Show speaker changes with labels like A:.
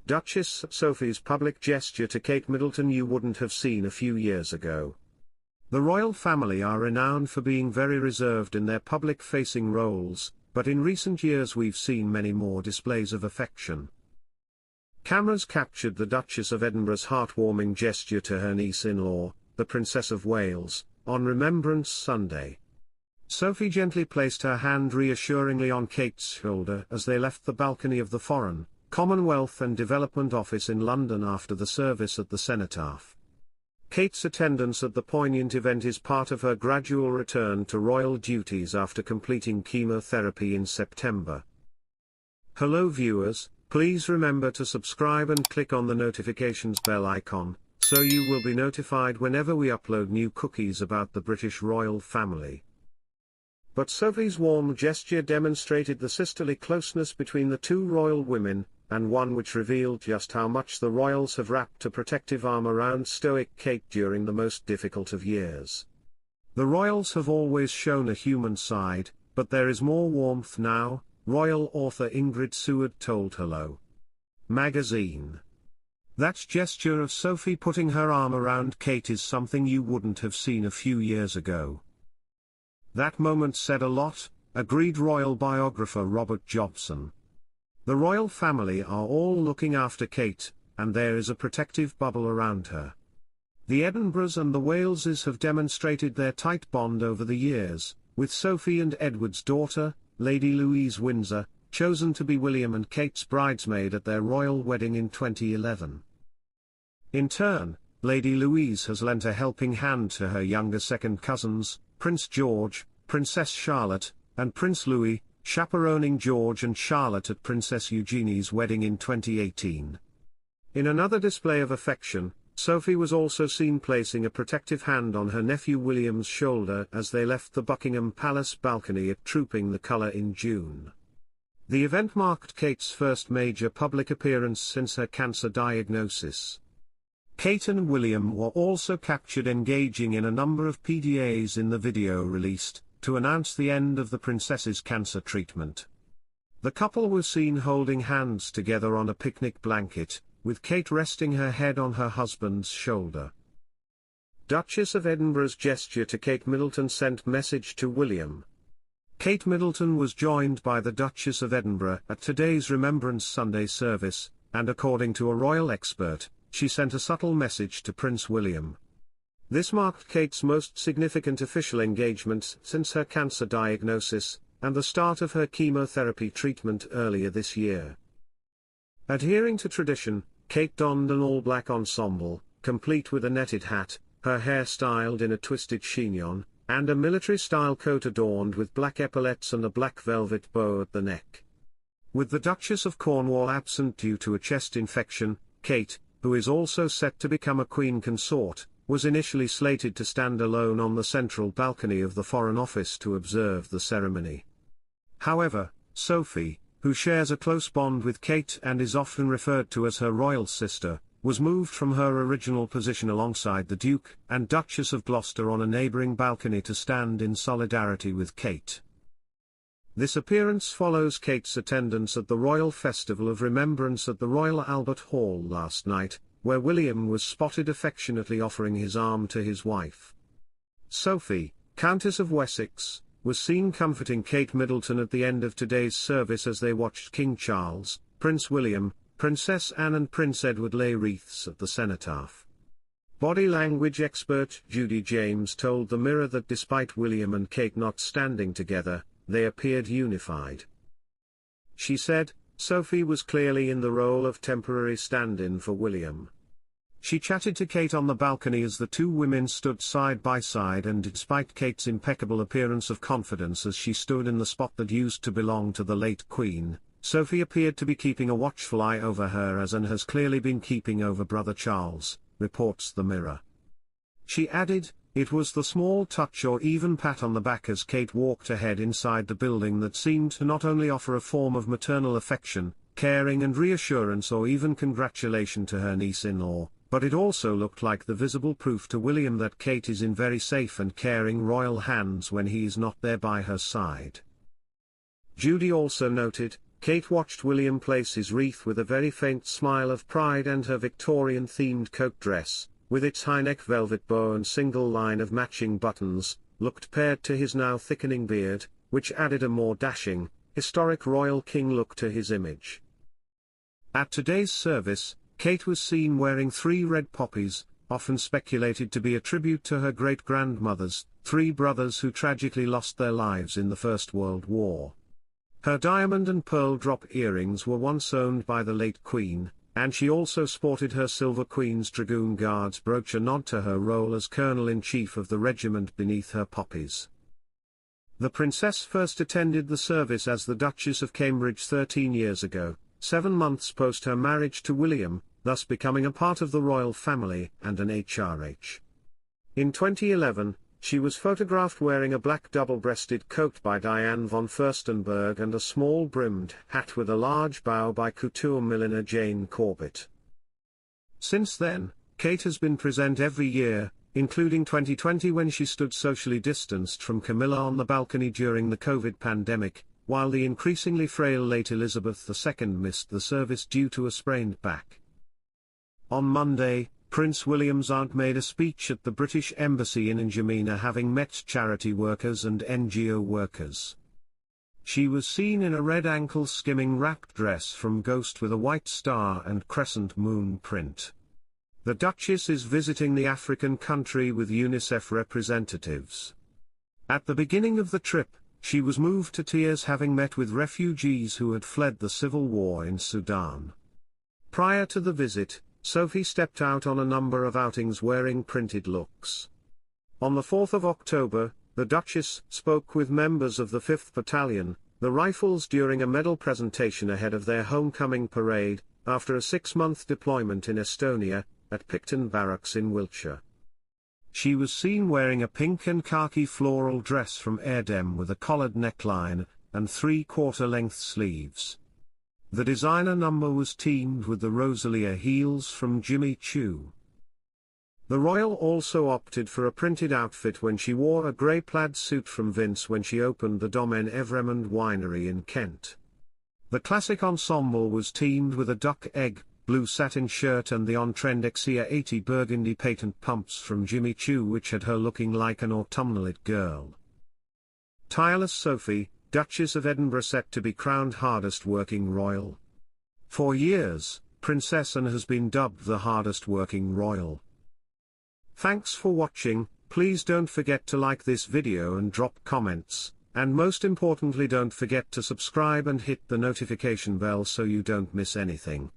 A: Duchess Sophie's public gesture to Kate Middleton you wouldn't have seen a few years ago. The royal family are renowned for being very reserved in their public-facing roles, but in recent years we've seen many more displays of affection. Cameras captured the Duchess of Edinburgh's heartwarming gesture to her niece-in-law, the Princess of Wales, on Remembrance Sunday. Sophie gently placed her hand reassuringly on Kate's shoulder as they left the balcony of the Foreign, Commonwealth and Development Office in London after the service at the Cenotaph. Kate's attendance at the poignant event is part of her gradual return to royal duties after completing chemotherapy in September. Hello viewers, please remember to subscribe and click on the notifications bell icon, so you will be notified whenever we upload new cookies about the British royal family. But Sophie's warm gesture demonstrated the sisterly closeness between the two royal women, and one which revealed just how much the royals have wrapped a protective arm around stoic Kate during the most difficult of years. The royals have always shown a human side, but there is more warmth now, royal author Ingrid Seward told Hello Magazine. That gesture of Sophie putting her arm around Kate is something you wouldn't have seen a few years ago. That moment said a lot, agreed royal biographer Robert Jobson. The royal family are all looking after Kate, and there is a protective bubble around her. The Edinburghs and the Waleses have demonstrated their tight bond over the years, with Sophie and Edward's daughter, Lady Louise Windsor, chosen to be William and Kate's bridesmaid at their royal wedding in 2011. In turn, Lady Louise has lent a helping hand to her younger second cousins, Prince George, Princess Charlotte, and Prince Louis, chaperoning George and Charlotte at Princess Eugenie's wedding in 2018. In another display of affection, Sophie was also seen placing a protective hand on her nephew William's shoulder as they left the Buckingham Palace balcony at Trooping the Colour in June. The event marked Kate's first major public appearance since her cancer diagnosis. Kate and William were also captured engaging in a number of PDAs in the video released, to announce the end of the princess's cancer treatment. The couple were seen holding hands together on a picnic blanket, with Kate resting her head on her husband's shoulder. Duchess of Edinburgh's gesture to Kate Middleton sent message to William. Kate Middleton was joined by the Duchess of Edinburgh at today's Remembrance Sunday service, and according to a royal expert, she sent a subtle message to Prince William. This marked Kate's most significant official engagement since her cancer diagnosis, and the start of her chemotherapy treatment earlier this year. Adhering to tradition, Kate donned an all-black ensemble, complete with a netted hat, her hair styled in a twisted chignon, and a military-style coat adorned with black epaulettes and a black velvet bow at the neck. With the Duchess of Cornwall absent due to a chest infection, Kate, who is also set to become a Queen consort, was initially slated to stand alone on the central balcony of the Foreign Office to observe the ceremony. However, Sophie, who shares a close bond with Kate and is often referred to as her royal sister, was moved from her original position alongside the Duke and Duchess of Gloucester on a neighbouring balcony to stand in solidarity with Kate. This appearance follows Kate's attendance at the Royal Festival of Remembrance at the Royal Albert Hall last night, where William was spotted affectionately offering his arm to his wife. Sophie, Countess of Wessex, was seen comforting Kate Middleton at the end of today's service as they watched King Charles, Prince William, Princess Anne and Prince Edward lay wreaths at the Cenotaph. Body language expert Judy James told the Mirror that despite William and Kate not standing together, they appeared unified. She said, Sophie was clearly in the role of temporary stand-in for William. She chatted to Kate on the balcony as the two women stood side by side, and despite Kate's impeccable appearance of confidence as she stood in the spot that used to belong to the late Queen, Sophie appeared to be keeping a watchful eye over her as Anne has clearly been keeping over brother Charles, reports the Mirror. She added, it was the small touch or even pat on the back as Kate walked ahead inside the building that seemed to not only offer a form of maternal affection, caring and reassurance or even congratulation to her niece-in-law, but it also looked like the visible proof to William that Kate is in very safe and caring royal hands when he is not there by her side. Judy also noted, Kate watched William place his wreath with a very faint smile of pride, and her Victorian-themed coat dress, with its high-neck velvet bow and single line of matching buttons, looked paired to his now thickening beard, which added a more dashing, historic royal king look to his image. At today's service, Kate was seen wearing 3 red poppies, often speculated to be a tribute to her great-grandmothers, 3 brothers who tragically lost their lives in the First World War. Her diamond and pearl drop earrings were once owned by the late Queen, and she also sported her silver Queen's Dragoon Guards brooch, a nod to her role as Colonel-in-Chief of the regiment beneath her poppies. The princess first attended the service as the Duchess of Cambridge 13 years ago, 7 months post her marriage to William, thus becoming a part of the royal family and an HRH. In 2011, she was photographed wearing a black double-breasted coat by Diane von Furstenberg and a small brimmed hat with a large bow by couture milliner Jane Corbett. Since then, Kate has been present every year, including 2020 when she stood socially distanced from Camilla on the balcony during the COVID pandemic, while the increasingly frail late Elizabeth II missed the service due to a sprained back. On Monday, Prince William's aunt made a speech at the British Embassy in N'Djamena, having met charity workers and NGO workers. She was seen in a red ankle-skimming wrapped dress from Ghost with a white star and crescent moon print. The Duchess is visiting the African country with UNICEF representatives. At the beginning of the trip, she was moved to tears, having met with refugees who had fled the civil war in Sudan. Prior to the visit, Sophie stepped out on a number of outings wearing printed looks. On the 4th of October, the Duchess spoke with members of the 5th Battalion, the Rifles, during a medal presentation ahead of their homecoming parade, after a 6-month deployment in Estonia, at Picton Barracks in Wiltshire. She was seen wearing a pink and khaki floral dress from Erdem with a collared neckline, and 3/4-length sleeves. The designer number was teamed with the Rosalia heels from Jimmy Choo. The royal also opted for a printed outfit when she wore a grey plaid suit from Vince when she opened the Domaine Evremond winery in Kent. The classic ensemble was teamed with a duck egg, blue satin shirt and the on-trend Exia 80 burgundy patent pumps from Jimmy Choo, which had her looking like an autumnal-it girl. Tireless Sophie, Duchess of Edinburgh, set to be crowned hardest working royal. For years, Princess Anne has been dubbed the hardest working royal. Thanks for watching. Please don't forget to like this video and drop comments, and most importantly don't forget to subscribe and hit the notification bell so you don't miss anything.